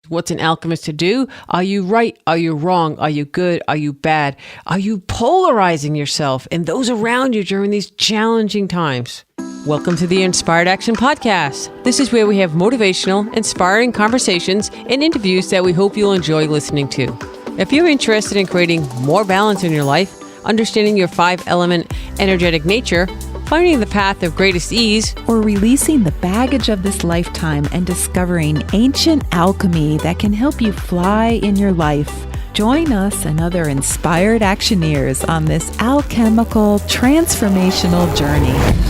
What's an alchemist to do? Are you right? Are you wrong? Are you good? Are you bad? Are you polarizing yourself and those around you during these challenging times? Welcome to the Inspired Action Podcast. This is where we have motivational, inspiring conversations and interviews that we hope you'll enjoy listening to. If you're interested in creating more balance in your life, understanding your 5-element energetic nature, finding the path of greatest ease, or releasing the baggage of this lifetime and discovering ancient alchemy that can help you fly in your life, join us and other inspired actioneers on this alchemical transformational journey.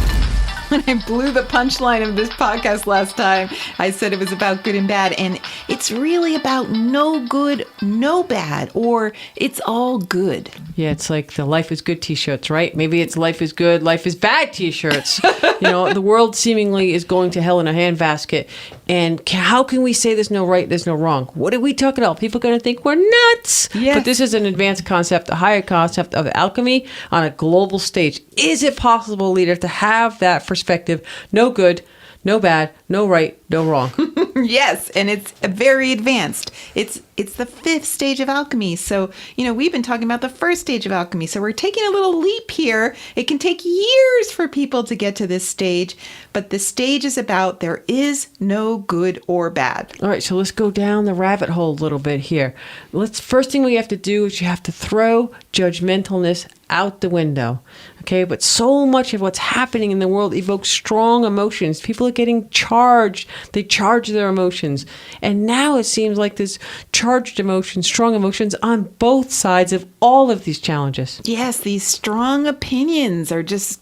When I blew the punchline of this podcast last time, I said it was about good and bad, and it's really about no good, no bad, or it's all good. Yeah, it's like the life is good t-shirts, right? Maybe it's life is good, life is bad t-shirts. The world seemingly is going to hell in a handbasket. And how can we say there's no right, there's no wrong? What are we talking about? People are going to think we're nuts. Yes. But this is an advanced concept, a higher concept of alchemy on a global stage. Is it possible, leader, to have that perspective? No good, no bad, no right, no wrong. Yes, and it's very advanced. It's the 5th stage of alchemy. So, we've been talking about the 1st stage of alchemy. So we're taking a little leap here. It can take years for people to get to this stage, but the stage is about there is no good or bad. All right, so let's go down the rabbit hole a little bit here. First thing we have to do is you have to throw judgmentalness out the window. Okay, but so much of what's happening in the world evokes strong emotions. People are getting charged. They charge their emotions. And now it seems like there's charged emotions, strong emotions on both sides of all of these challenges. Yes, these strong opinions are just,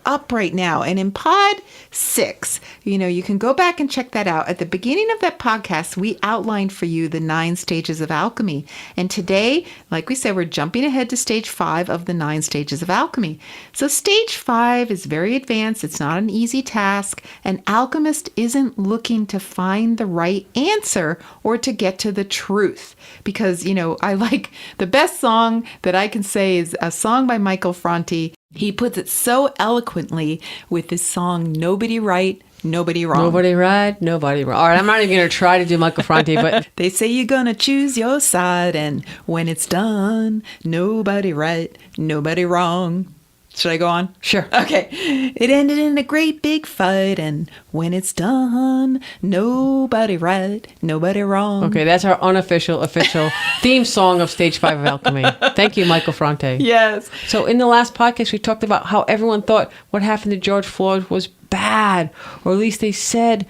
up right now. And in pod 6, you can go back and check that out. At the beginning of that podcast, we outlined for you the 9 stages of alchemy. And today, like we said, we're jumping ahead to stage 5 of the 9 stages of alchemy. So stage 5 is very advanced. It's not an easy task. An alchemist isn't looking to find the right answer or to get to the truth. Because, I like the best song that I can say is a song by Michael Franti. He puts it so eloquently with this song, Nobody Right, Nobody Wrong. Nobody right, nobody wrong. All right, I'm not even going to try to do Michael Franti, but... They say you're going to choose your side, and when it's done, nobody right, nobody wrong. Should I go on? Sure. Okay. It ended in a great big fight, and when it's done, nobody right, nobody wrong. Okay, that's our unofficial, official theme song of Stage 5 of Alchemy. Thank you, Michael Franti. Yes. So in the last podcast, we talked about how everyone thought what happened to George Floyd was bad, or at least they said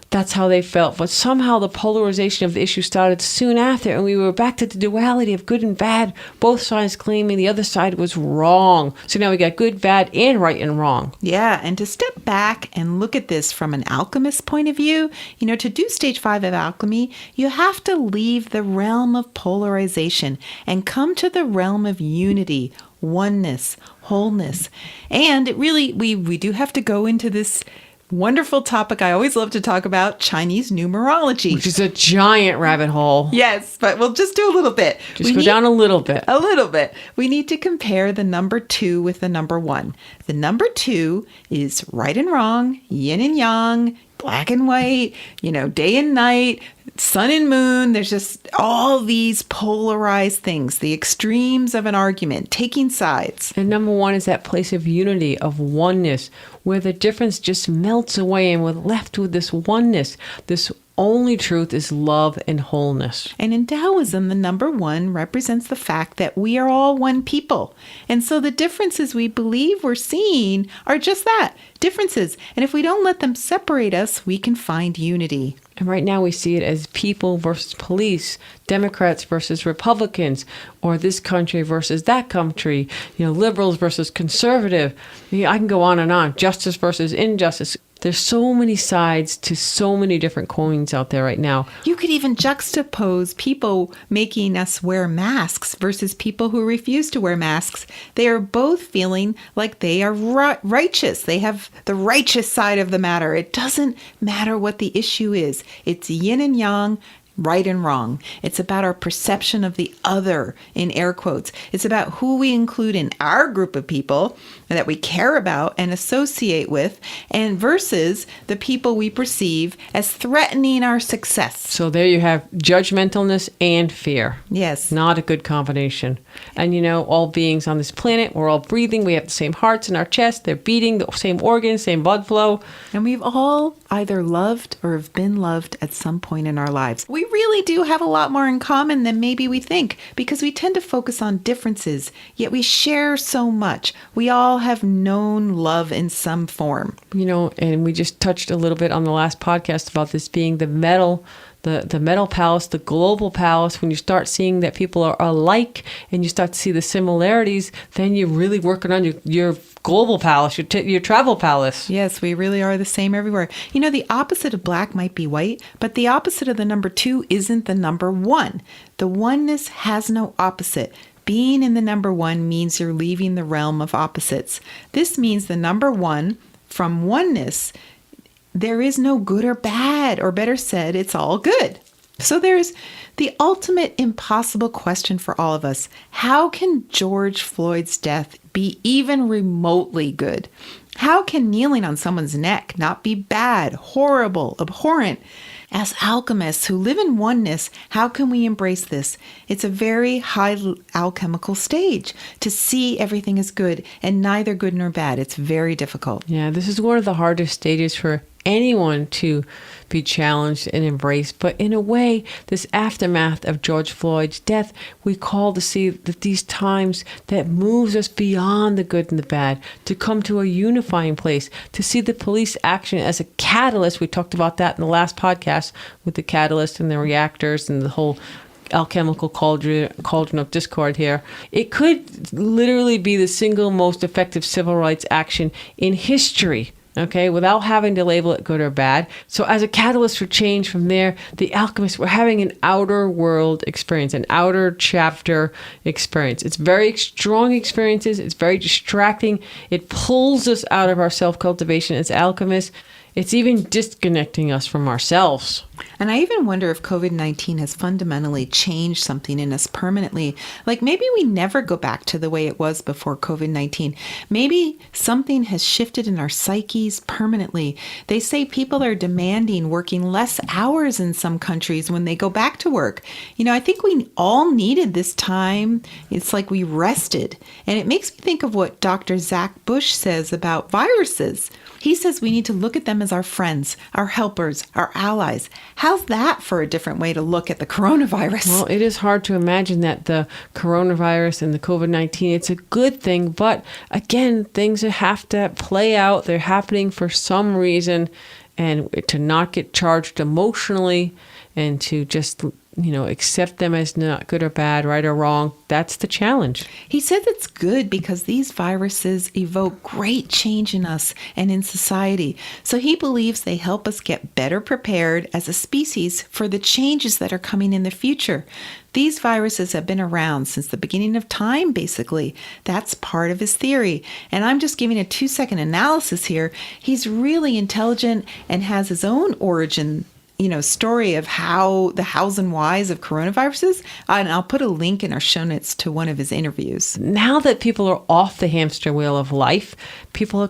that's how they felt. But somehow the polarization of the issue started soon after, and we were back to the duality of good and bad, both sides claiming the other side was wrong. So now we got good, bad, and right and wrong. Yeah, and to step back and look at this from an alchemist point of view, to do stage 5 of alchemy, you have to leave the realm of polarization and come to the realm of unity, oneness, wholeness. And it really, we do have to go into this wonderful topic I always love to talk about, Chinese numerology. Which is a giant rabbit hole. Yes, but we'll just do a little bit. Go down a little bit. A little bit. We need to compare the number 2 with the number 1. The number 2 is right and wrong, yin and yang, black and white, day and night, sun and moon. There's just all these polarized things, the extremes of an argument, taking sides. And number 1 is that place of unity, of oneness, where the difference just melts away and we're left with this oneness. This only truth is love and wholeness. And in Taoism, the number 1 represents the fact that we are all one people. And so the differences we believe we're seeing are just that, differences. And if we don't let them separate us, we can find unity. And right now we see it as people versus police, Democrats versus Republicans, or this country versus that country, liberals versus conservative. I can go on and on. Justice versus injustice. There's so many sides to so many different coins out there right now. You could even juxtapose people making us wear masks versus people who refuse to wear masks. They are both feeling like they are righteous. They have the righteous side of the matter. It doesn't matter what the issue is. It's yin and yang, right and wrong. It's about our perception of the other, in air quotes. It's about who we include in our group of people that we care about and associate with, and versus the people we perceive as threatening our success. So there you have judgmentalness and fear. Yes. Not a good combination. And all beings on this planet, we're all breathing. We have the same hearts in our chest. They're beating, the same organs, same blood flow. And we've all either loved or have been loved at some point in our lives. We really do have a lot more in common than maybe we think, because we tend to focus on differences, yet we share so much. We all have known love in some form. And we just touched a little bit on the last podcast about this being the metal palace, the global palace. When you start seeing that people are alike and you start to see the similarities, then you're really working on your global palace, your travel palace. Yes, we really are the same everywhere. The opposite of black might be white, but the opposite of the number 2 isn't the number 1. The oneness has no opposite. Being in the number 1 means you're leaving the realm of opposites. This means the number 1 from oneness, there is no good or bad, or better said, it's all good. So there's the ultimate impossible question for all of us. How can George Floyd's death be even remotely good? How can kneeling on someone's neck not be bad, horrible, abhorrent? As alchemists who live in oneness, how can we embrace this? It's a very high alchemical stage to see everything as good and neither good nor bad. It's very difficult. Yeah, this is one of the hardest stages for anyone to be challenged and embraced. But in a way, this aftermath of George Floyd's death, we call to see that these times that moves us beyond the good and the bad, to come to a unifying place, to see the police action as a catalyst. We talked about that in the last podcast with the catalyst and the reactors and the whole alchemical cauldron of discord here. It could literally be the single most effective civil rights action in history. Okay, without having to label it good or bad. So as a catalyst for change from there, the Alchemist, we're having an outer world experience, an outer chapter experience. It's very strong experiences. It's very distracting. It pulls us out of our self-cultivation as alchemists. It's even disconnecting us from ourselves. And I even wonder if COVID-19 has fundamentally changed something in us permanently. Like maybe we never go back to the way it was before COVID-19. Maybe something has shifted in our psyches permanently. They say people are demanding working less hours in some countries when they go back to work. I think we all needed this time. It's like we rested. And it makes me think of what Dr. Zach Bush says about viruses. He says we need to look at them as our friends, our helpers, our allies. How's that for a different way to look at the coronavirus? Well, it is hard to imagine that the coronavirus and the COVID-19, it's a good thing. But again, things have to play out. They're happening for some reason. And to not get charged emotionally and to just accept them as not good or bad, right or wrong. That's the challenge. He says it's good because these viruses evoke great change in us and in society. So he believes they help us get better prepared as a species for the changes that are coming in the future. These viruses have been around since the beginning of time, basically. That's part of his theory. And I'm just giving a 2-second analysis here. He's really intelligent and has his own origin story of how the hows and whys of coronaviruses. And I'll put a link in our show notes to one of his interviews. Now that people are off the hamster wheel of life, people are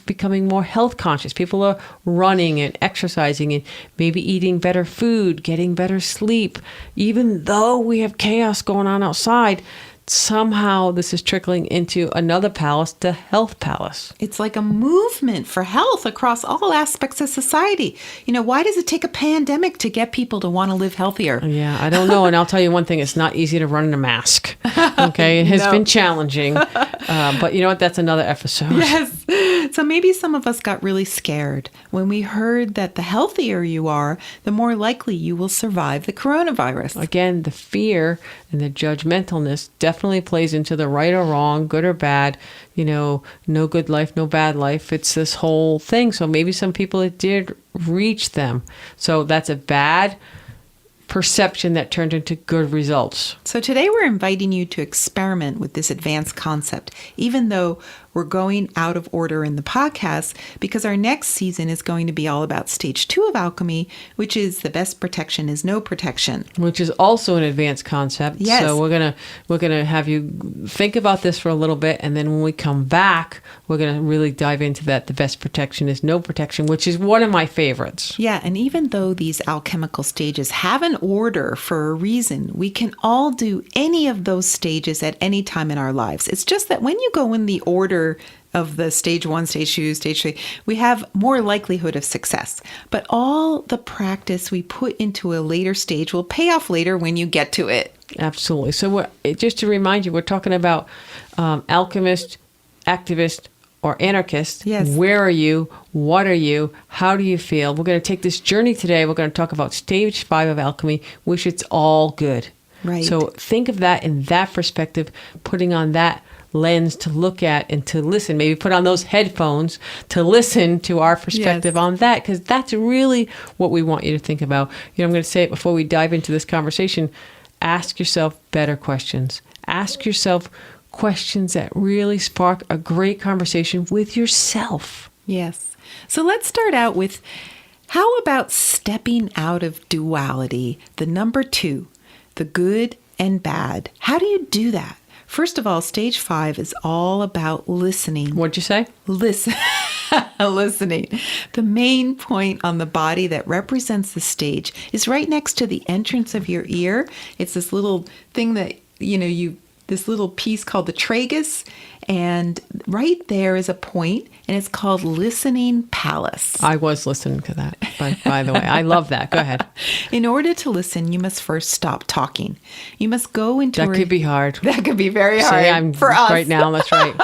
becoming more health conscious. People are running and exercising and maybe eating better food, getting better sleep. Even though we have chaos going on outside, somehow this is trickling into another palace, the health palace. It's like a movement for health across all aspects of society. Why does it take a pandemic to get people to want to live healthier? Yeah, I don't know. And I'll tell you one thing, it's not easy to run in a mask. Okay, it has been challenging. But you know what? That's another episode. Yes. So maybe some of us got really scared when we heard that the healthier you are, the more likely you will survive the coronavirus. Again, the fear and the judgmentalness definitely plays into the right or wrong, good or bad, no good life, no bad life. It's this whole thing. So maybe some people, it did reach them. So that's a bad perception that turned into good results. So today we're inviting you to experiment with this advanced concept, even though we're going out of order in the podcast because our next season is going to be all about stage 2 of alchemy, which is the best protection is no protection. Which is also an advanced concept. Yes. So we're gonna have you think about this for a little bit, and then when we come back, we're gonna really dive into that. The best protection is no protection, which is one of my favorites. Yeah, and even though these alchemical stages have an order for a reason, we can all do any of those stages at any time in our lives. It's just that when you go in the order of the stage 1, stage 2, stage 3, we have more likelihood of success. But all the practice we put into a later stage will pay off later when you get to it. Absolutely. So just to remind you, we're talking about alchemist, activist, or anarchist. Yes. Where are you? What are you? How do you feel? We're going to take this journey today. We're going to talk about stage 5 of alchemy, which it's all good. Right. So think of that in that perspective, putting on that lens to look at and to listen. Maybe put on those headphones to listen to our perspective on that, because that's really what we want you to think about. I'm going to say it before we dive into this conversation. Ask yourself better questions. Ask yourself questions that really spark a great conversation with yourself. Yes. So let's start out with, how about stepping out of duality, the number 2, the good and bad? How do you do that? First of all, stage 5 is all about listening. What'd you say? Listening. The main point on the body that represents the stage is right next to the entrance of your ear. It's this little thing that, this little piece called the tragus, and right there is a point, and it's called listening palace. I was listening to that, by the way. I love that. Go ahead. In order to listen, you must first stop talking. You must go into... That could be hard. That could be very hard I'm for us. Right now, that's right.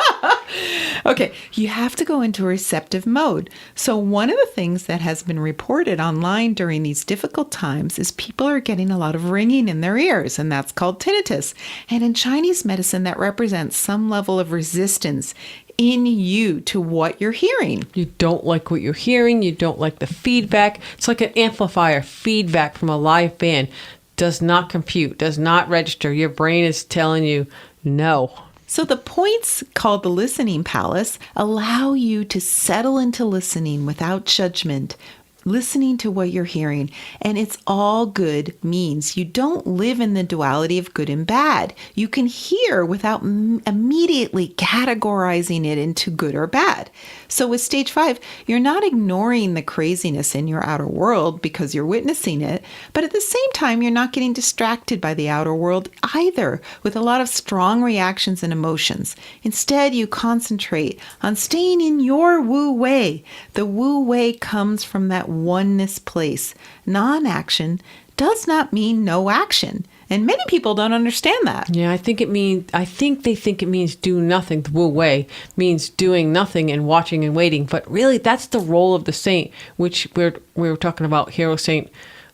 Okay, you have to go into a receptive mode. So one of the things that has been reported online during these difficult times is people are getting a lot of ringing in their ears, and that's called tinnitus. And in Chinese medicine, that represents some level of resistance in you to what you're hearing. You don't like what you're hearing. You don't like the feedback. It's like an amplifier. Feedback from a live band does not compute, does not register. Your brain is telling you no. So the points called the listening palace allow you to settle into listening without judgment, listening to what you're hearing. And it's all good means you don't live in the duality of good and bad. You can hear without immediately categorizing it into good or bad. So with stage 5, you're not ignoring the craziness in your outer world because you're witnessing it, but at the same time, you're not getting distracted by the outer world either with a lot of strong reactions and emotions. Instead, you concentrate on staying in your Wu Wei. The Wu Wei comes from that oneness place. Non-action does not mean no action. And many people don't understand that. Yeah, I think they think it means do nothing. The Wu Wei means doing nothing and watching and waiting. But really, that's the role of the saint, which we were talking about, hero saint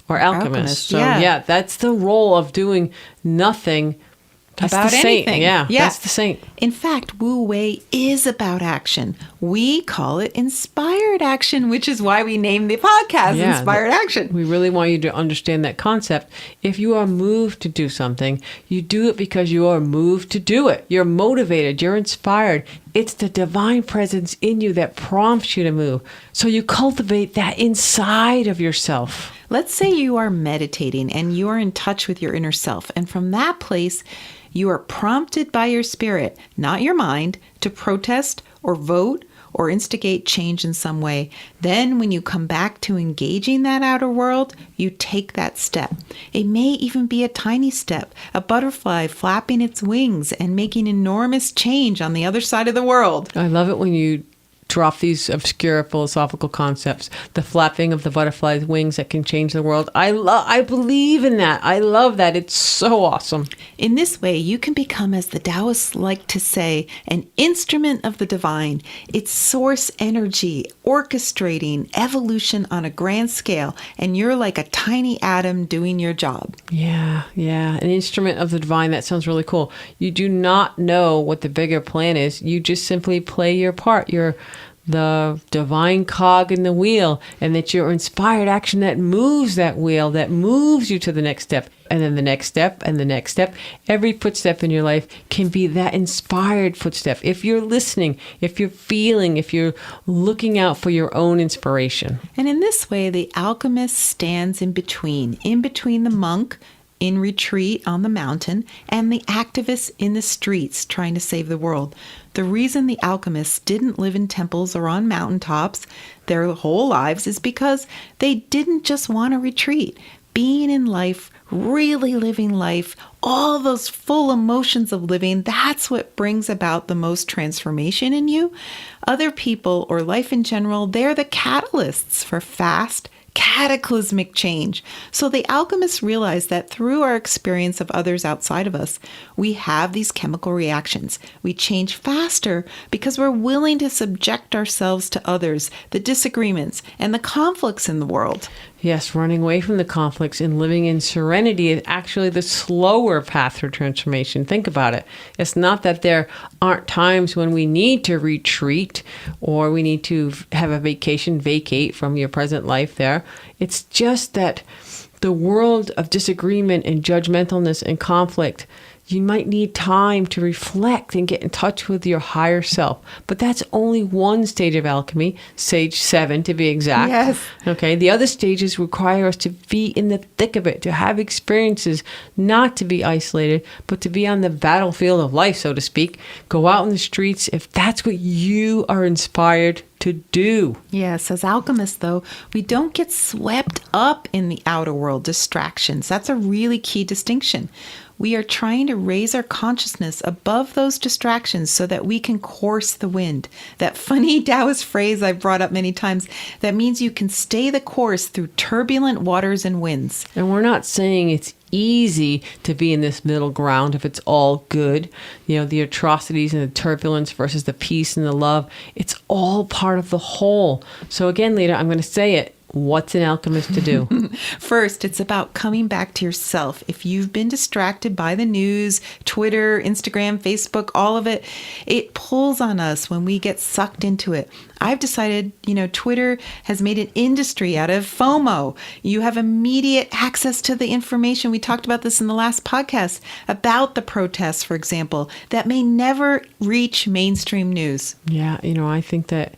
or alchemist. So yeah, that's the role of doing nothing. That's about the saint. anything. Yeah, that's the saint. In fact, Wu Wei is about action. We call it inspired action, which is why we named the podcast Inspired Action. We really want you to understand that concept. If you are moved to do something, you do it because you are moved to do it. You're motivated. You're inspired. It's the divine presence in you that prompts you to move. So you cultivate that inside of yourself. Let's say you are meditating and you are in touch with your inner self. And from that place, you are prompted by your spirit, not your mind, to protest or vote or instigate change in some way. Then when you come back to engaging that outer world, you take that step. It may even be a tiny step, a butterfly flapping its wings and making enormous change on the other side of the world. I love it when you drop these obscure philosophical concepts. The flapping of the butterfly's wings that can change the world. I believe in that. I love that. It's so awesome. In this way, you can become, as the Daoists like to say, an instrument of the divine. It's source energy, orchestrating evolution on a grand scale, and you're like a tiny atom doing your job. Yeah. An instrument of the divine. That sounds really cool. You do not know what the bigger plan is. You just simply play your part. You're the divine cog in the wheel, and that your inspired action that moves that wheel, that moves you to the next step, and then the next step, and the next step. Every footstep in your life can be that inspired footstep. If you're listening, if you're feeling, if you're looking out for your own inspiration. And in this way, the alchemist stands in between the monk in retreat on the mountain and the activists in the streets trying to save the world. The reason the alchemists didn't live in temples or on mountaintops their whole lives is because they didn't just want to retreat. Being in life, really living life, all those full emotions of living, that's what brings about the most transformation in you. Other people or life in general, they're the catalysts for fast, cataclysmic change. So the alchemists realized that through our experience of others outside of us, we have these chemical reactions. We change faster because we're willing to subject ourselves to others, the disagreements, and the conflicts in the world. Yes, running away from the conflicts and living in serenity is actually the slower path for transformation. Think about it. It's not that there aren't times when we need to retreat or we need to have a vacation, vacate from your present life there. It's just that the world of disagreement and judgmentalness and conflict, you might need time to reflect and get in touch with your higher self. But that's only one stage of alchemy, stage 7 to be exact. Yes. Okay. The other stages require us to be in the thick of it, to have experiences, not to be isolated, but to be on the battlefield of life, so to speak. Go out in the streets if that's what you are inspired to do. Yes, as alchemists, though, we don't get swept up in the outer world distractions. That's a really key distinction. We are trying to raise our consciousness above those distractions so that we can course the wind. That funny Daoist phrase I've brought up many times, that means you can stay the course through turbulent waters and winds. And we're not saying it's easy to be in this middle ground if it's all good. You know, the atrocities and the turbulence versus the peace and the love, it's all part of the whole. So again, Lita, I'm going to say it. What's an alchemist to do? First, it's about coming back to yourself. If you've been distracted by the news, Twitter, Instagram, Facebook, all of it, it pulls on us when we get sucked into it. I've decided, Twitter has made an industry out of FOMO. You have immediate access to the information. We talked about this in the last podcast about the protests, for example, that may never reach mainstream news. Yeah, I think that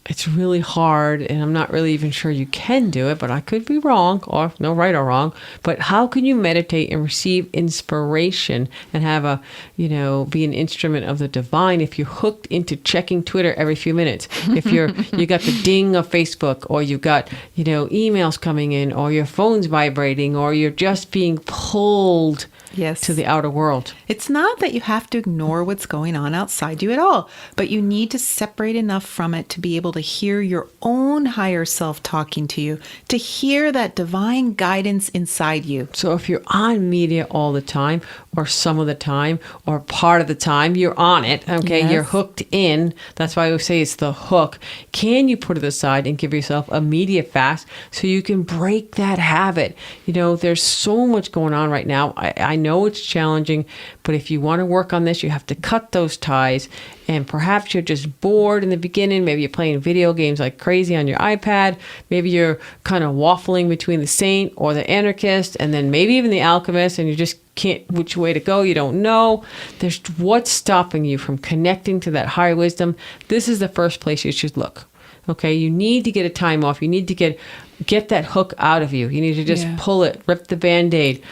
it's really hard, and I'm not really even sure you can do it, but I could be wrong, or no right or wrong. But how can you meditate and receive inspiration and have be an instrument of the divine if you're hooked into checking Twitter every few minutes? If you got the ding of Facebook, or you've got, emails coming in, or your phone's vibrating, or you're just being pulled to the outer world. It's not that you have to ignore what's going on outside you at all, but you need to separate enough from it to be able to hear your own higher self talking to you, to hear that divine guidance inside you. So if you're on media all the time, or some of the time, or part of the time, you're on it, okay? Yes. You're hooked in. That's why I would say it's the hook. Can you put it aside and give yourself a media fast so you can break that habit? There's so much going on right now. I know it's challenging, but if you want to work on this, you have to cut those ties. And perhaps you're just bored in the beginning. Maybe you're playing video games like crazy on your iPad. Maybe you're kind of waffling between the saint or the anarchist, and then maybe even the alchemist, and you just can't which way to go. You don't know. There's what's stopping you from connecting to that higher wisdom. This is the first place you should look. Okay, you need to get a time off. You need to get that hook out of you. You need to just pull it, rip the Band-Aid,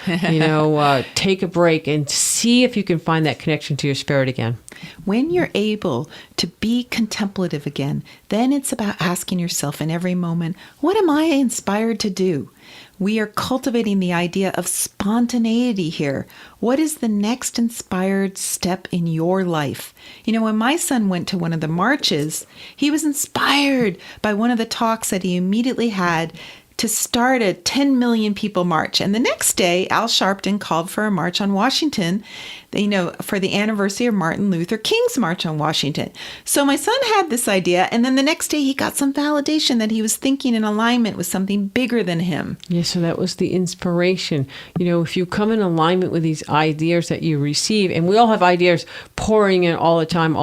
take a break and see if you can find that connection to your spirit again. When you're able to be contemplative again, then it's about asking yourself in every moment, what am I inspired to do? We are cultivating the idea of spontaneity here. What is the next inspired step in your life? When my son went to one of the marches, he was inspired by one of the talks that he immediately had to start a 10 million people march. And the next day, Al Sharpton called for a march on Washington. for the anniversary of Martin Luther King's March on Washington. So my son had this idea, and then the next day he got some validation that he was thinking in alignment with something bigger than him. Yeah, so that was the inspiration. If you come in alignment with these ideas that you receive, and we all have ideas pouring in all the time,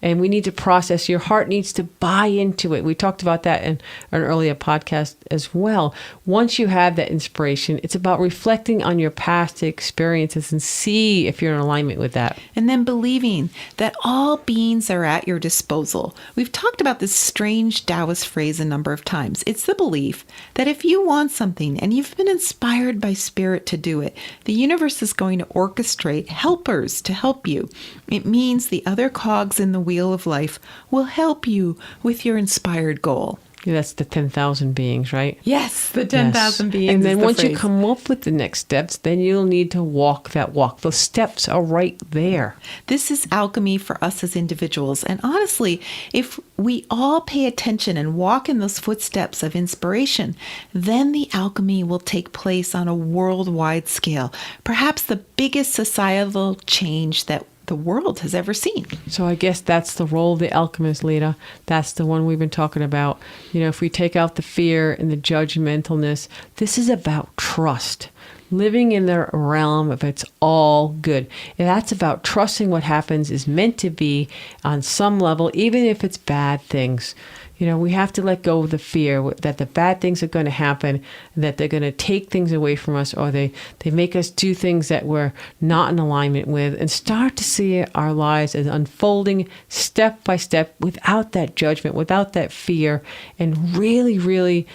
and we need to process. Your heart needs to buy into it. We talked about that in an earlier podcast as well. Once you have that inspiration, it's about reflecting on your past experiences and see if you're in alignment with that. And then believing that all beings are at your disposal. We've talked about this strange Daoist phrase a number of times. It's the belief that if you want something and you've been inspired by spirit to do it, the universe is going to orchestrate helpers to help you. It means the other cogs in the wheel of life will help you with your inspired goal. Yeah, that's the 10,000 beings, right? Yes, the 10,000 beings. And then once phrase. you come up with the next steps, then you'll need to walk that walk. The steps are right there. This is alchemy for us as individuals. And honestly, if we all pay attention and walk in those footsteps of inspiration, then the alchemy will take place on a worldwide scale. Perhaps the biggest societal change that the world has ever seen. So I guess that's the role of the alchemist, Lita. That's the one we've been talking about. If we take out the fear and the judgmentalness, this is about trust. Living in the realm of it's all good. And that's about trusting what happens is meant to be on some level, even if it's bad things. We have to let go of the fear that the bad things are going to happen, that they're going to take things away from us, or they make us do things that we're not in alignment with, and start to see our lives as unfolding step by step without that judgment, without that fear, and really, really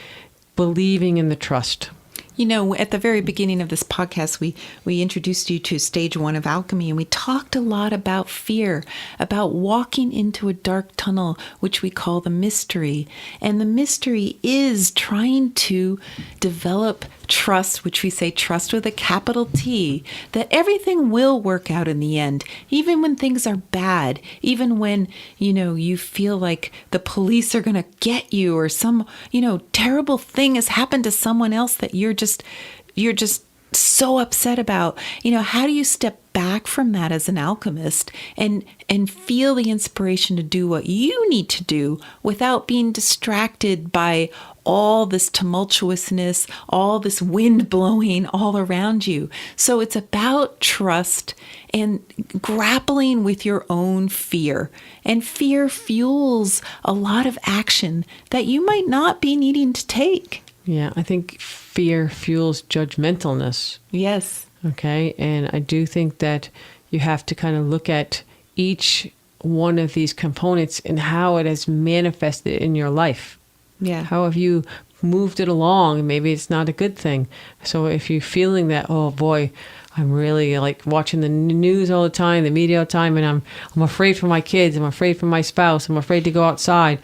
believing in the trust. At the very beginning of this podcast, we introduced you to stage 1 of alchemy, and we talked a lot about fear, about walking into a dark tunnel, which we call the mystery. And the mystery is trying to develop trust, which we say trust with a capital T, that everything will work out in the end, even when things are bad, even when, you feel like the police are going to get you, or some, terrible thing has happened to someone else that you're just so upset about. How do you step back from that as an alchemist and feel the inspiration to do what you need to do without being distracted by all this tumultuousness, all this wind blowing all around you? So it's about trust and grappling with your own fear. And fear fuels a lot of action that you might not be needing to take. Yeah, I think fear fuels judgmentalness. Yes. Okay, and I do think that you have to kind of look at each one of these components and how it has manifested in your life. Yeah. How have you moved it along? Maybe it's not a good thing. So if you're feeling that, oh boy, I'm really like watching the news all the time, the media all the time, and I'm afraid for my kids, I'm afraid for my spouse, I'm afraid to go outside.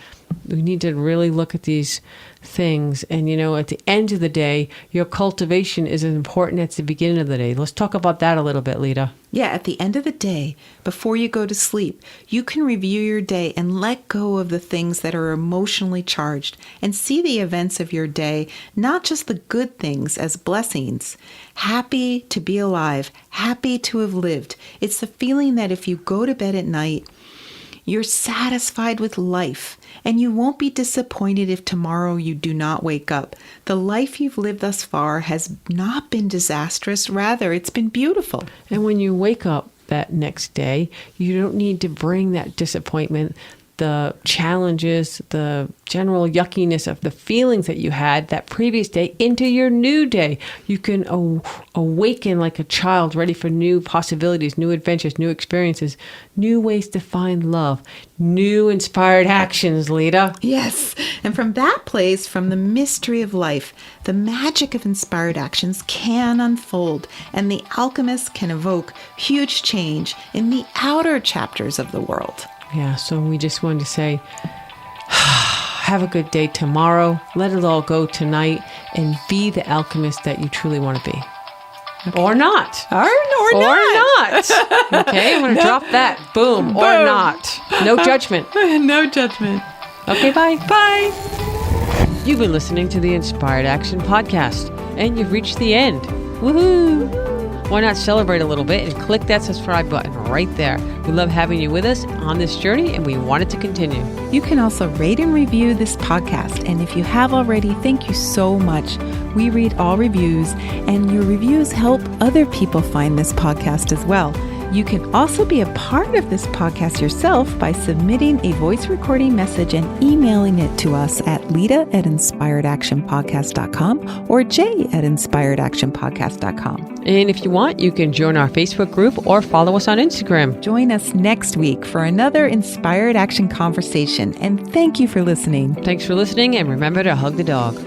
We need to really look at these things. And, at the end of the day, your cultivation is as important as the beginning of the day. Let's talk about that a little bit, Lita. Yeah, at the end of the day, before you go to sleep, you can review your day and let go of the things that are emotionally charged and see the events of your day, not just the good things, as blessings. Happy to be alive, happy to have lived. It's the feeling that if you go to bed at night, you're satisfied with life, and you won't be disappointed if tomorrow you do not wake up. The life you've lived thus far has not been disastrous. Rather, it's been beautiful. And when you wake up that next day, you don't need to bring that disappointment, the challenges, the general yuckiness of the feelings that you had that previous day into your new day. You can awaken like a child, ready for new possibilities, new adventures, new experiences, new ways to find love, new inspired actions, Lita. Yes. And from that place, from the mystery of life, the magic of inspired actions can unfold, and the alchemist can evoke huge change in the outer chapters of the world. Yeah, so we just wanted to say, have a good day tomorrow. Let it all go tonight and be the alchemist that you truly want to be. Okay. Or not. Or not. Okay, I'm going to drop that. Boom. Or not. No judgment. No judgment. Okay, bye. Bye. You've been listening to the Inspired Action Podcast, and you've reached the end. Woohoo! Why not celebrate a little bit and click that subscribe button right there? We love having you with us on this journey, and we want it to continue. You can also rate and review this podcast. And if you have already, thank you so much. We read all reviews, and your reviews help other people find this podcast as well. You can also be a part of this podcast yourself by submitting a voice recording message and emailing it to us at Lita@inspiredactionpodcast.com or Jay@inspiredactionpodcast.com. And if you want, you can join our Facebook group or follow us on Instagram. Join us next week for another Inspired Action conversation. And thank you for listening. Thanks for listening, and remember to hug the dog.